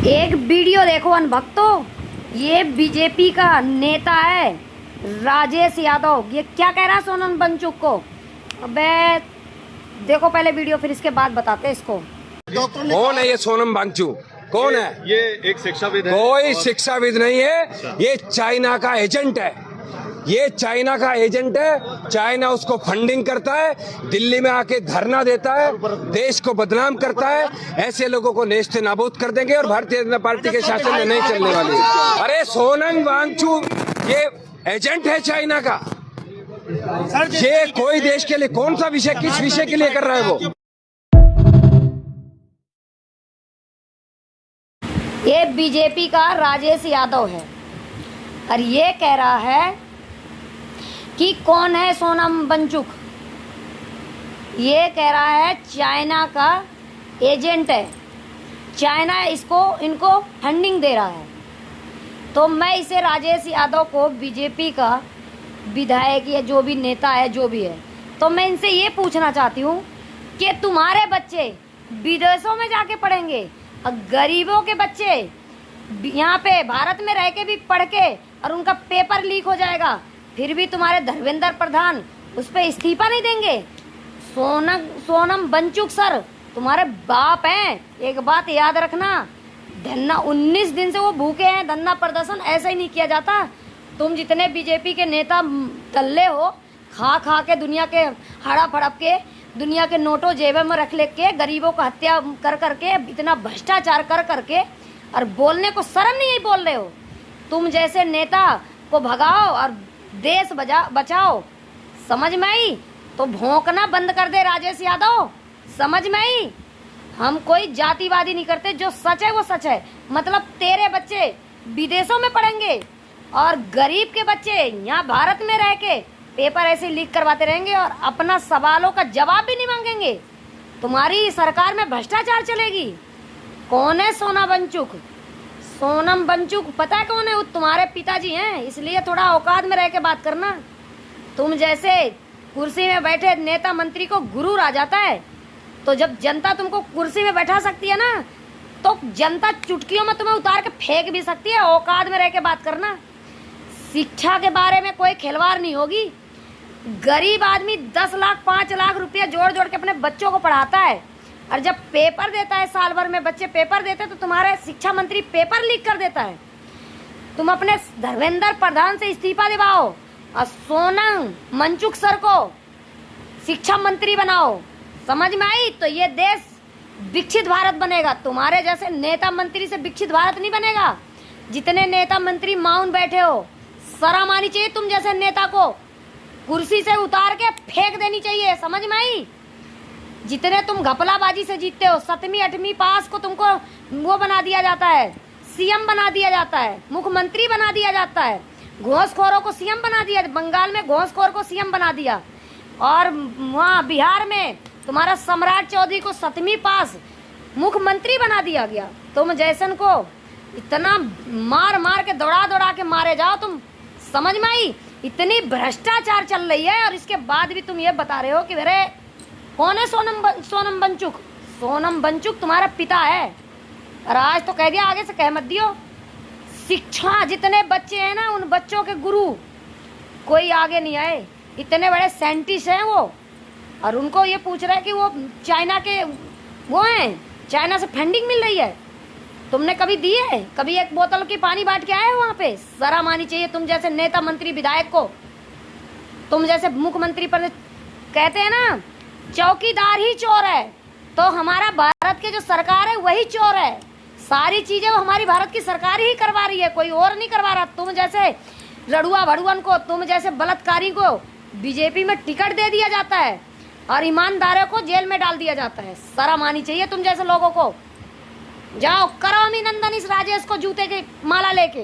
एक वीडियो देखो अनभक्तों, ये बीजेपी का नेता है राजेश यादव। ये क्या कह रहा है सोनम वांगचुक को। अबे देखो पहले वीडियो, फिर इसके बाद बताते हैं इसको। कौन है ये सोनम वांगचुक? कौन है ये? एक शिक्षाविद है। कोई शिक्षाविद नहीं है, ये चाइना का एजेंट है। ये चाइना का एजेंट है। चाइना उसको फंडिंग करता है, दिल्ली में आके धरना देता है, देश को बदनाम करता है। ऐसे लोगों को नेस्त नाबूद कर देंगे और भारतीय जनता पार्टी के शासन में नहीं चलने वाली। अरे सोनम वांगचुक ये एजेंट है चाइना का। ये कोई देश के लिए कौन सा विषय, किस विषय के लिए कर रहा है वो? ये बीजेपी का राजेश यादव है और ये कह रहा है कि कौन है सोनम वांगचुक। ये कह रहा है चाइना का एजेंट है, चाइना इनको फंडिंग दे रहा है। तो मैं इसे राजेश यादव को, बीजेपी का विधायक या जो भी नेता है, जो भी है, तो मैं इनसे ये पूछना चाहती हूँ कि तुम्हारे बच्चे विदेशों में जाके पढ़ेंगे और गरीबों के बच्चे यहाँ पे भारत में रह के भी पढ़ के और उनका पेपर लीक हो जाएगा, फिर भी तुम्हारे धर्मेंद्र प्रधान उस पर इस्तीफा नहीं देंगे। सोनम वांगचुक सर तुम्हारे बाप हैं, एक बात याद रखना। धरना 19 दिन से वो भूखे हैं, धरना प्रदर्शन ऐसा ही नहीं किया जाता। तुम जितने बीजेपी के नेता दल्ले हो, खा खा के दुनिया के हड़प हड़प के दुनिया के नोटों जेब में रख ले के, गरीबों को हत्या कर करके, इतना भ्रष्टाचार कर करके, और बोलने को शर्म नहीं बोल रहे हो। तुम जैसे नेता को भगाओ और देश बचाओ। समझ में आई? तो भौंकना बंद कर दे राजेश यादव, समझ में आई? हम कोई जातिवादी नहीं करते, जो सच है वो सच है। मतलब तेरे बच्चे विदेशों में पढ़ेंगे और गरीब के बच्चे यहाँ भारत में रह के पेपर ऐसे लीक करवाते रहेंगे और अपना सवालों का जवाब भी नहीं मांगेंगे। तुम्हारी सरकार में भ्रष्टाचार चलेगी। कौन है सोनम वांगचुक? सोनम वांगचुक पता है कौन है? वो तुम्हारे पिताजी हैं, इसलिए थोड़ा औकात में रह के बात करना। तुम जैसे कुर्सी में बैठे नेता मंत्री को गुरूर आ जाता है, तो जब जनता तुमको कुर्सी में बैठा सकती है ना, तो जनता चुटकियों में तुम्हें उतार के फेंक भी सकती है। औकात में रह के बात करना। शिक्षा के बारे में कोई खिलवाड़ नहीं होगी। गरीब आदमी 10 लाख 5 लाख रुपया जोड़ जोड़ के अपने बच्चों को पढ़ाता है, और जब पेपर देता है, साल भर में बच्चे पेपर देते हैं, तो तुम्हारा शिक्षा मंत्री पेपर लीक कर देता है। तुम अपने धर्मेंद्र प्रधान से इस्तीफा दिवाओ और सोनम वांगचुक सर को शिक्षा मंत्री बनाओ। समझ में आई? तो ये देश विकसित भारत बनेगा। तुम्हारे जैसे नेता मंत्री से विकसित भारत नहीं बनेगा। जितने नेता मंत्री माउन बैठे हो, शर्म आनी चाहिए। तुम जैसे नेता को कुर्सी से उतार के फेंक देनी चाहिए। समझ में आई? जितने तुम घपलाबाजी से जीतते हो, 7वीं 8वीं पास को तुमको वो बना दिया जाता है, सीएम बना दिया जाता है, मुख्यमंत्री बना दिया जाता है, घूसखोरों को सीएम बना दिया। बंगाल में घूसखोर को सीएम बना दिया, और वहाँ बिहार में तुम्हारा सम्राट चौधरी को 7वीं पास मुख्यमंत्री बना दिया गया। तुम जैसन को इतना मार मार के दौड़ा दौड़ा के मारे जाओ तुम। समझ में आई? इतनी भ्रष्टाचार चल रही है, और इसके बाद भी तुम ये बता रहे हो कि मेरे कौन है सोनम वांगचुक। सोनम वांगचुक तुम्हारा पिता है, और आज तो कह दिया, आगे से कह मत दियो। शिक्षा जितने बच्चे हैं ना, उन बच्चों के गुरु कोई आगे नहीं आए। इतने बड़े साइंटिस्ट हैं वो, और उनको ये पूछ रहे हैं कि वो चाइना के वो हैं, चाइना से फंडिंग मिल रही है। तुमने कभी दी है? कभी एक बोतल की पानी बांट के आए हो वहाँ पे? शर्म आनी चाहिए तुम जैसे नेता मंत्री विधायक को। तुम जैसे मुख्यमंत्री पर कहते हैं ना, चौकीदार ही चोर है, तो हमारा भारत के जो सरकार है वही चोर है। सारी चीजें वो हमारी भारत की सरकार ही करवा रही है, कोई और नहीं करवा रहा। तुम जैसे रड़ुआ भड़ुअन को, तुम जैसे बलात्कारी को बीजेपी में टिकट दे दिया जाता है और ईमानदारों को जेल में डाल दिया जाता है। शर्म आनी चाहिए तुम जैसे लोगों को। जाओ करो अभिनंदन इस राजेश को जूते की माला लेके।